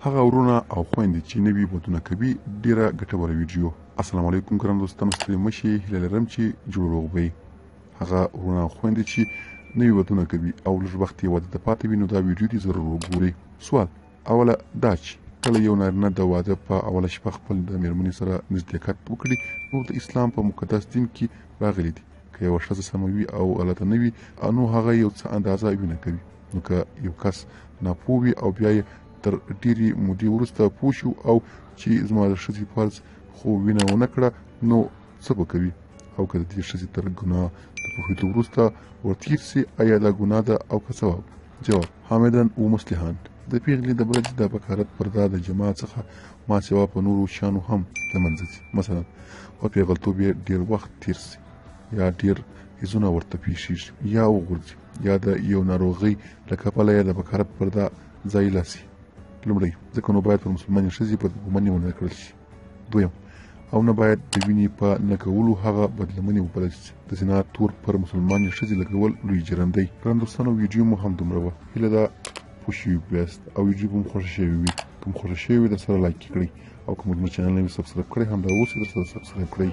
هغه ورونه او خويندې چې نوي ودونه کوي ډیره ګټوره ویډیو. السلام علیکم ګران دوستانو، ستړي مشي، هیله لرم چې جوړ روغ وئ. هغه ورونه او خويندې چې نوي ودونه کوي او لږ وخت یې واده ته پاتې وي، نو دا ویډیو دې ضرور وګورئ. سوال اوله دا چې کله یو نارینه د واده په اوله شپه خپل د مېرمنې سره نزدېکت وکړي، نو د اسلام په مقدس دین کې راغلی دي که یوه ښځه سموي او غلطه نه وي، نو هغه یو څه اندازه وینه کوي. نو که یو کس ناپوه وي او بیا یې تر ډېرې مودې وروسته پوه شو او چې زما د ښځې فرض خو وینه ونه کړه، نو څه به کوي؟ او که د دې ښځې تر ګناه د پوهېدو وروسته ورتېر سي، آیا دا ګناه ده او که ثواب؟ جواب: حامداً و مصلحاً. د پیغلې د بلد د بکارت پرده د جماعت څخه ما سوا په نورو شیانو هم له منځه ځي. مثلا په پیغلتوب یې ډېر وخت تېر سي، یا ډېر هیزونه ورته پیښیږي یا وغورځي، یا د یو ناروغۍ له کبله یې د بکارت پرده ځایله سي. لومړی، ځکه نو باید پر مسلمانې ښځې بدګماني ونه کړل شي. دویم، او نه باید د وینې په نه کولو هغه بدلمنې وبلل شي. د زنا تور پر مسلمانې ښځې لګول لوی جرم دی. ګران دوستانو، ویډیو مو هم دومره وه. هیله ده پوه شوي یاست او ویډیو به مو خوښه شوې وي. که مو خوښه شوې وي درسره لایک کړئ، او که مو زموږ چینل نه وي سبسکرایب کړی، همدا اوس یې درسره سبسکرایب کړئ.